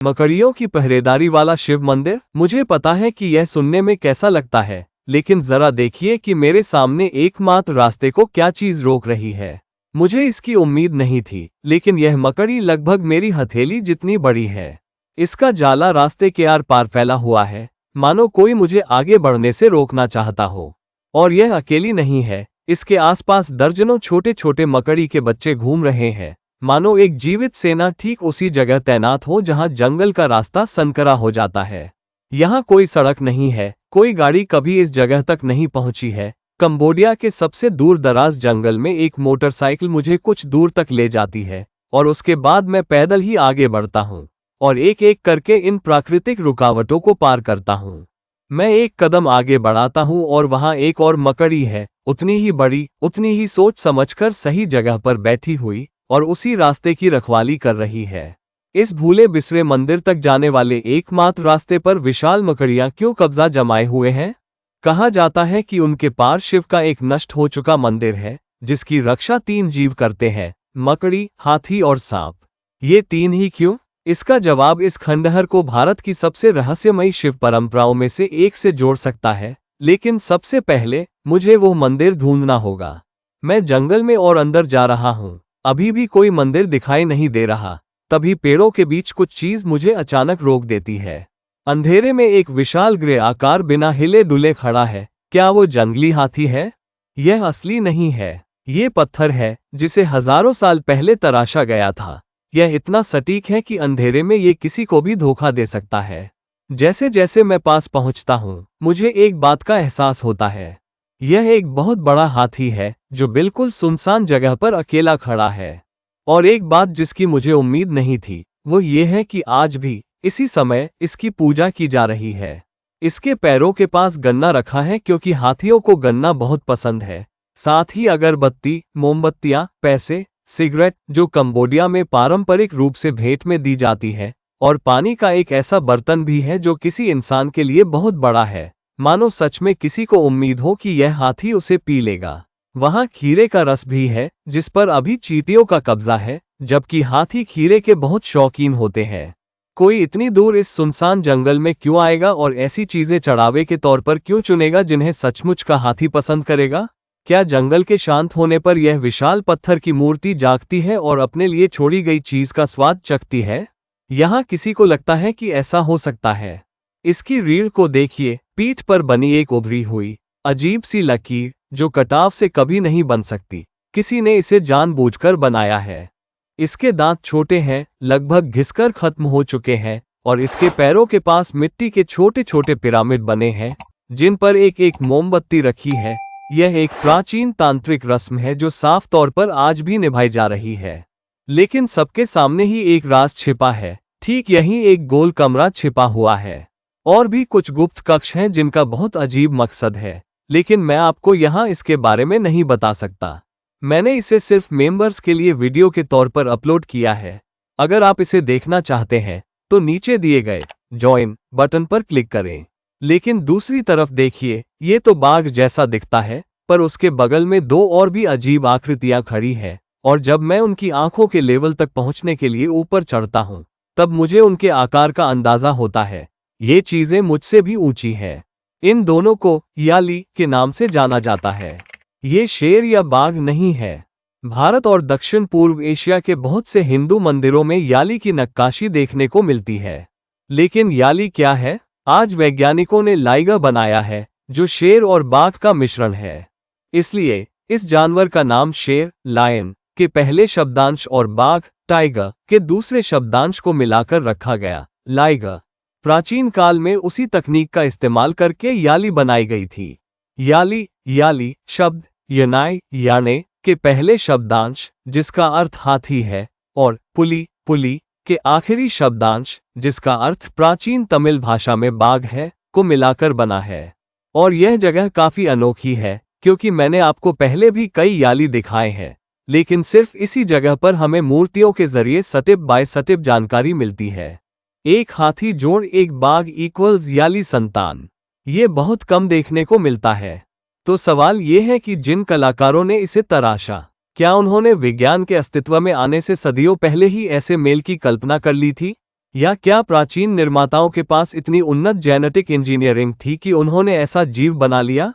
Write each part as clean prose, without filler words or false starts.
मकड़ियों की पहरेदारी वाला शिव मंदिर। मुझे पता है कि यह सुनने में कैसा लगता है, लेकिन जरा देखिए कि मेरे सामने एकमात्र रास्ते को क्या चीज रोक रही है। मुझे इसकी उम्मीद नहीं थी, लेकिन यह मकड़ी लगभग मेरी हथेली जितनी बड़ी है। इसका जाला रास्ते के आर पार फैला हुआ है, मानो कोई मुझे आगे बढ़ने से रोकना चाहता हो। और यह अकेली नहीं है, इसके आसपास दर्जनों छोटे छोटे मकड़ी के बच्चे घूम रहे हैं, मानो एक जीवित सेना ठीक उसी जगह तैनात हो जहां जंगल का रास्ता संकरा हो जाता है। यहाँ कोई सड़क नहीं है, कोई गाड़ी कभी इस जगह तक नहीं पहुंची है। कंबोडिया के सबसे दूर दराज जंगल में एक मोटरसाइकिल मुझे कुछ दूर तक ले जाती है, और उसके बाद मैं पैदल ही आगे बढ़ता हूँ और एक एक करके इन प्राकृतिक रुकावटों को पार करता हूँ। मैं एक कदम आगे बढ़ाता हूँ और वहाँ एक और मकड़ी है, उतनी ही बड़ी, उतनी ही सोच समझकर सही जगह पर बैठी हुई, और उसी रास्ते की रखवाली कर रही है। इस भूले बिसरे मंदिर तक जाने वाले एकमात्र रास्ते पर विशाल मकड़ियां क्यों कब्जा जमाए हुए हैं? कहा जाता है कि उनके पार शिव का एक नष्ट हो चुका मंदिर है, जिसकी रक्षा 3 जीव करते हैं, मकड़ी, हाथी और सांप। ये 3 ही क्यों? इसका जवाब इस खंडहर को भारत की सबसे रहस्यमयी शिव परंपराओं में से एक से जोड़ सकता है, लेकिन सबसे पहले मुझे वो मंदिर ढूंढना होगा। मैं जंगल में और अंदर जा रहा हूँ, अभी भी कोई मंदिर दिखाई नहीं दे रहा। तभी पेड़ों के बीच कुछ चीज मुझे अचानक रोक देती है। अंधेरे में एक विशाल ग्रे आकार बिना हिले डुले खड़ा है। क्या वो जंगली हाथी है? यह असली नहीं है, ये पत्थर है जिसे हजारों साल पहले तराशा गया था। यह इतना सटीक है कि अंधेरे में ये किसी को भी धोखा दे सकता है। जैसे जैसे मैं पास पहुंचता हूं, मुझे एक बात का एहसास होता है। यह एक बहुत बड़ा हाथी है जो बिल्कुल सुनसान जगह पर अकेला खड़ा है। और एक बात जिसकी मुझे उम्मीद नहीं थी, वो ये है कि आज भी इसी समय इसकी पूजा की जा रही है। इसके पैरों के पास गन्ना रखा है क्योंकि हाथियों को गन्ना बहुत पसंद है। साथ ही अगरबत्ती, मोमबत्तियां, पैसे, सिगरेट जो कंबोडिया में पारंपरिक रूप से भेंट में दी जाती है, और पानी का एक ऐसा बर्तन भी है जो किसी इंसान के लिए बहुत बड़ा है, मानो सच में किसी को उम्मीद हो कि यह हाथी उसे पी लेगा। वहाँ खीरे का रस भी है जिस पर अभी चींटियों का कब्जा है, जबकि हाथी खीरे के बहुत शौकीन होते हैं। कोई इतनी दूर इस सुनसान जंगल में क्यों आएगा और ऐसी चीजें चढ़ावे के तौर पर क्यों चुनेगा जिन्हें सचमुच का हाथी पसंद करेगा? क्या जंगल के शांत होने पर यह विशाल पत्थर की मूर्ति जागती है और अपने लिए छोड़ी गई चीज का स्वाद चखती है? यहाँ किसी को लगता है कि ऐसा हो सकता है। इसकी रीढ़ को देखिए, पीठ पर बनी एक उभरी हुई अजीब सी लकीर जो कटाव से कभी नहीं बन सकती। किसी ने इसे जानबूझकर बनाया है। इसके दांत छोटे हैं, लगभग घिसकर खत्म हो चुके हैं, और इसके पैरों के पास मिट्टी के छोटे छोटे पिरामिड बने हैं जिन पर एक एक मोमबत्ती रखी है। यह एक प्राचीन तांत्रिक रस्म है जो साफ तौर पर आज भी निभाई जा रही है। लेकिन सबके सामने ही एक राज छिपा है। ठीक यहीं एक गोल कमरा छिपा हुआ है। और भी कुछ गुप्त कक्ष हैं जिनका बहुत अजीब मकसद है, लेकिन मैं आपको यहाँ इसके बारे में नहीं बता सकता। मैंने इसे सिर्फ मेंबर्स के लिए वीडियो के तौर पर अपलोड किया है। अगर आप इसे देखना चाहते हैं तो नीचे दिए गए ज्वाइन बटन पर क्लिक करें। लेकिन दूसरी तरफ देखिए, ये तो बाघ जैसा दिखता है, पर उसके बगल में 2 और भी अजीब आकृतियां खड़ी हैं, और जब मैं उनकी आंखों के लेवल तक पहुंचने के लिए ऊपर चढ़ता हूं, तब मुझे उनके आकार का अंदाजा होता है। ये चीजें मुझसे भी ऊंची हैं। इन दोनों को याली के नाम से जाना जाता है। ये शेर या बाघ नहीं है। भारत और दक्षिण पूर्व एशिया के बहुत से हिंदू मंदिरों में याली की नक्काशी देखने को मिलती है। लेकिन याली क्या है? आज वैज्ञानिकों ने लाइगर बनाया है जो शेर और बाघ का मिश्रण है। इसलिए इस जानवर का नाम शेर, लायन के पहले शब्दांश और बाघ, टाइगर के दूसरे शब्दांश को मिलाकर रखा गया, लाइगर। प्राचीन काल में उसी तकनीक का इस्तेमाल करके याली बनाई गई थी। याली शब्द यनाय याने के पहले शब्दांश जिसका अर्थ हाथी है, और पुली के आखिरी शब्दांश जिसका अर्थ प्राचीन तमिल भाषा में बाघ है, को मिलाकर बना है। और यह जगह काफी अनोखी है क्योंकि मैंने आपको पहले भी कई याली दिखाए हैं, लेकिन सिर्फ इसी जगह पर हमें मूर्तियों के जरिए स्टेप बाय स्टेप जानकारी मिलती है। एक हाथी जोड़ एक बाघ इक्वल्स याली संतान। ये बहुत कम देखने को मिलता है। तो सवाल ये है कि जिन कलाकारों ने इसे तराशा, क्या उन्होंने विज्ञान के अस्तित्व में आने से सदियों पहले ही ऐसे मेल की कल्पना कर ली थी? या क्या प्राचीन निर्माताओं के पास इतनी उन्नत जेनेटिक इंजीनियरिंग थी कि उन्होंने ऐसा जीव बना लिया?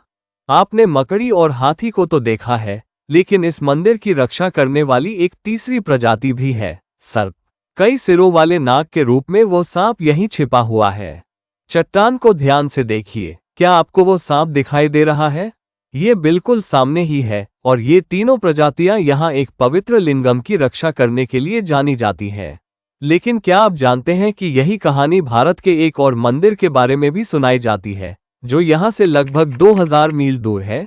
आपने मकड़ी और हाथी को तो देखा है, लेकिन इस मंदिर की रक्षा करने वाली एक तीसरी प्रजाति भी है, सर्प। कई सिरों वाले नाग के रूप में वो सांप यहीं छिपा हुआ है। चट्टान को ध्यान से देखिए, क्या आपको वो सांप दिखाई दे रहा है? ये बिल्कुल सामने ही है, और ये तीनों प्रजातियां यहाँ एक पवित्र लिंगम की रक्षा करने के लिए जानी जाती हैं। लेकिन क्या आप जानते हैं कि यही कहानी भारत के एक और मंदिर के बारे में भी सुनाई जाती है, जो यहाँ से लगभग 2000 मील दूर है?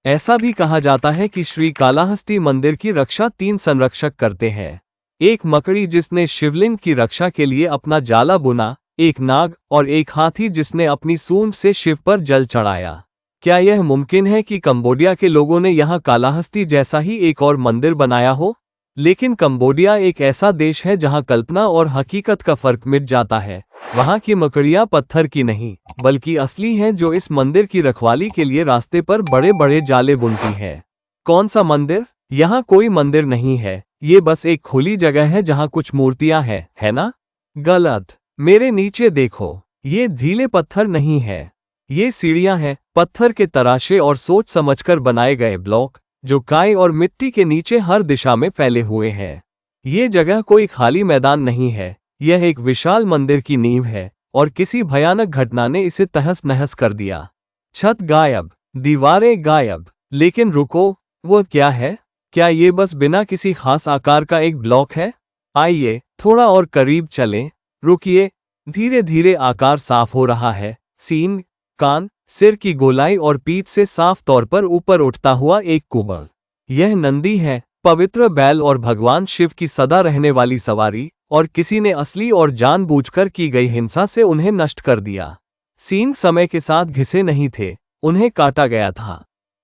ऐसा भी कहा जाता है कि श्री कालाहस्ती मंदिर की रक्षा 3 संरक्षक करते हैं। एक मकड़ी जिसने शिवलिंग की रक्षा के लिए अपना जाला बुना, एक नाग और एक हाथी जिसने अपनी सूंड से शिव पर जल चढ़ाया। क्या यह मुमकिन है कि कंबोडिया के लोगों ने यहाँ कालाहस्ती जैसा ही एक और मंदिर बनाया हो? लेकिन कंबोडिया एक ऐसा देश है जहाँ कल्पना और हकीकत का फर्क मिट जाता है। वहाँ की मकड़ियाँ पत्थर की नहीं, बल्कि असली हैं, जो इस मंदिर की रखवाली के लिए रास्ते पर बड़े बड़े जाले बुनती हैं। कौन सा मंदिर? यहाँ कोई मंदिर नहीं है, ये बस एक खुली जगह है जहाँ कुछ मूर्तियाँ हैं, है ना? गलत। मेरे नीचे देखो, ये ढीले पत्थर नहीं है, ये सीढ़ियां हैं, पत्थर के तराशे और सोच समझकर बनाए गए ब्लॉक, जो काई और मिट्टी के नीचे हर दिशा में फैले हुए हैं। ये जगह कोई खाली मैदान नहीं है, यह एक विशाल मंदिर की नींव है, और किसी भयानक घटना ने इसे तहस नहस कर दिया। छत गायब, दीवारें गायब, लेकिन रुको, वो क्या है? क्या ये बस बिना किसी खास आकार का एक ब्लॉक है? आइए थोड़ा और करीब चलें। रुकिए, धीरे धीरे आकार साफ हो रहा है। सींग, कान, सिर की गोलाई और पीठ से साफ तौर पर ऊपर उठता हुआ एक कुबड़। यह नंदी है, पवित्र बैल और भगवान शिव की सदा रहने वाली सवारी, और किसी ने असली और जानबूझकर की गई हिंसा से उन्हें नष्ट कर दिया। सींग समय के साथ घिसे नहीं थे, उन्हें काटा गया था।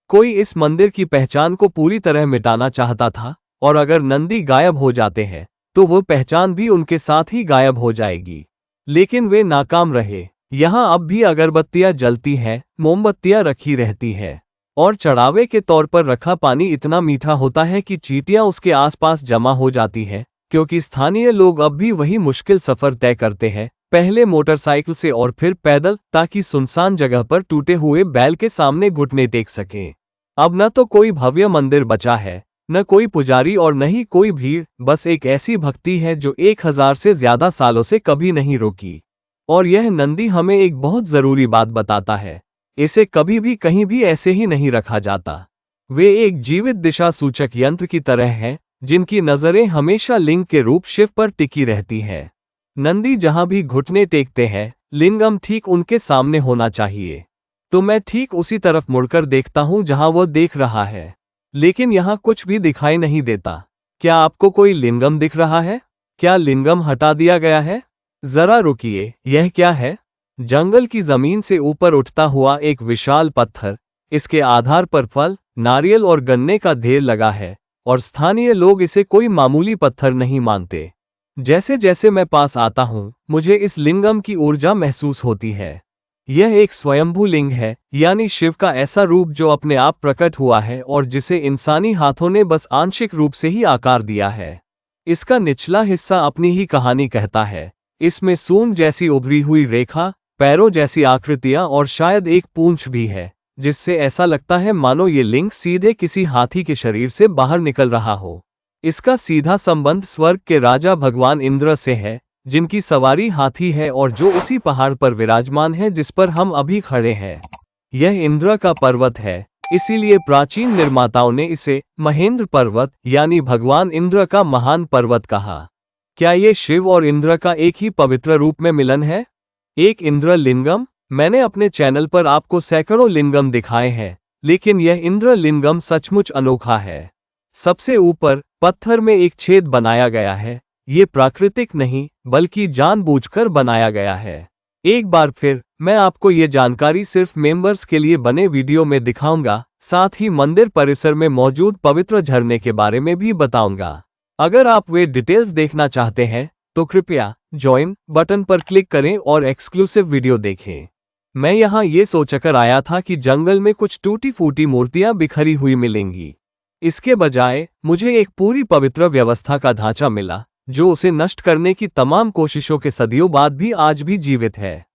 कोई इस मंदिर की पहचान को पूरी तरह मिटाना चाहता था, और अगर नंदी गायब हो जाते हैं तो वो पहचान भी उनके साथ ही गायब हो जाएगी। लेकिन वे नाकाम रहे। यहाँ अब भी अगरबत्तियां जलती हैं, मोमबत्तियां रखी रहती हैं, और चढ़ावे के तौर पर रखा पानी इतना मीठा होता है कि चींटियां उसके आसपास जमा हो जाती हैं, क्योंकि स्थानीय लोग अब भी वही मुश्किल सफर तय करते हैं, पहले मोटरसाइकिल से और फिर पैदल, ताकि सुनसान जगह पर टूटे हुए बैल के सामने घुटने टेक सकें। अब न तो कोई भव्य मंदिर बचा है, न कोई पुजारी और न ही कोई भीड़, बस एक ऐसी भक्ति है जो 1000 से ज्यादा सालों से कभी नहीं रुकी। और यह नंदी हमें एक बहुत जरूरी बात बताता है, इसे कभी भी कहीं भी ऐसे ही नहीं रखा जाता। वे एक जीवित दिशा सूचक यंत्र की तरह हैं, जिनकी नजरें हमेशा लिंग के रूप शिव पर टिकी रहती हैं। नंदी जहां भी घुटने टेकते हैं, लिंगम ठीक उनके सामने होना चाहिए। तो मैं ठीक उसी तरफ मुड़कर देखता हूं जहां वो देख रहा है, लेकिन यहां कुछ भी दिखाई नहीं देता। क्या आपको कोई लिंगम दिख रहा है? क्या लिंगम हटा दिया गया है? जरा रुकिए, यह क्या है? जंगल की जमीन से ऊपर उठता हुआ एक विशाल पत्थर। इसके आधार पर फल, नारियल और गन्ने का ढेर लगा है, और स्थानीय लोग इसे कोई मामूली पत्थर नहीं मानते। जैसे जैसे मैं पास आता हूं, मुझे इस लिंगम की ऊर्जा महसूस होती है। यह एक स्वयंभू लिंग है, यानी शिव का ऐसा रूप जो अपने आप प्रकट हुआ है और जिसे इंसानी हाथों ने बस आंशिक रूप से ही आकार दिया है। इसका निचला हिस्सा अपनी ही कहानी कहता है। इसमें सूंड जैसी उभरी हुई रेखा, पैरों जैसी आकृतियां और शायद एक पूंछ भी है, जिससे ऐसा लगता है मानो ये लिंग सीधे किसी हाथी के शरीर से बाहर निकल रहा हो। इसका सीधा संबंध स्वर्ग के राजा भगवान इंद्र से है, जिनकी सवारी हाथी है और जो उसी पहाड़ पर विराजमान है जिस पर हम अभी खड़े हैं। यह इंद्र का पर्वत है, इसीलिए प्राचीन निर्माताओं ने इसे महेंद्र पर्वत यानी भगवान इंद्र का महान पर्वत कहा। क्या ये शिव और इंद्र का एक ही पवित्र रूप में मिलन है? एक इंद्र लिंगम? मैंने अपने चैनल पर आपको सैकड़ों लिंगम दिखाए हैं, लेकिन यह इंद्र लिंगम सचमुच अनोखा है। सबसे ऊपर पत्थर में एक छेद बनाया गया है। ये प्राकृतिक नहीं, बल्कि जानबूझकर बनाया गया है। एक बार फिर मैं आपको ये जानकारी सिर्फ मेंबर्स के लिए बने वीडियो में दिखाऊंगा, साथ ही मंदिर परिसर में मौजूद पवित्र झरने के बारे में भी बताऊंगा। अगर आप वे डिटेल्स देखना चाहते हैं तो कृपया ज्वाइन बटन पर क्लिक करें और एक्सक्लूसिव वीडियो देखें। मैं यहाँ ये सोचकर आया था कि जंगल में कुछ टूटी फूटी मूर्तियां बिखरी हुई मिलेंगी। इसके बजाय मुझे एक पूरी पवित्र व्यवस्था का ढांचा मिला, जो उसे नष्ट करने की तमाम कोशिशों के सदियों बाद भी आज भी जीवित है।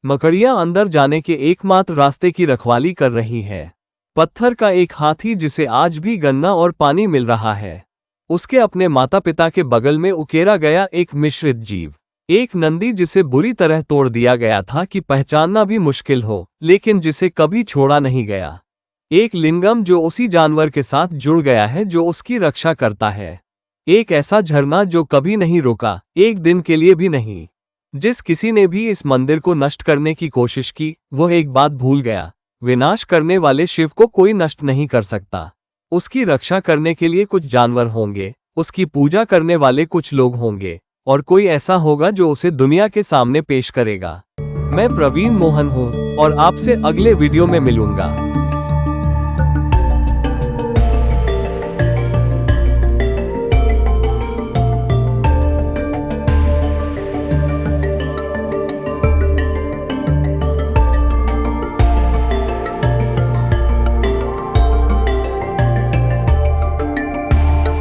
मकड़ियां अंदर जाने के एकमात्र रास्ते की रखवाली कर रही है। पत्थर का एक हाथी जिसे आज भी गन्ना और पानी मिल रहा है। उसके अपने माता पिता के बगल में उकेरा गया एक मिश्रित जीव। एक नंदी जिसे बुरी तरह तोड़ दिया गया था कि पहचानना भी मुश्किल हो, लेकिन जिसे कभी छोड़ा नहीं गया। एक लिंगम जो उसी जानवर के साथ जुड़ गया है जो उसकी रक्षा करता है। एक ऐसा झरना जो कभी नहीं रुका, एक दिन के लिए भी नहीं। जिस किसी ने भी इस मंदिर को नष्ट करने की कोशिश की, वह एक बात भूल गया, विनाश करने वाले शिव को कोई नष्ट नहीं कर सकता। उसकी रक्षा करने के लिए कुछ जानवर होंगे, उसकी पूजा करने वाले कुछ लोग होंगे, और कोई ऐसा होगा जो उसे दुनिया के सामने पेश करेगा। मैं प्रवीण मोहन हूँ और आपसे अगले वीडियो में मिलूंगा।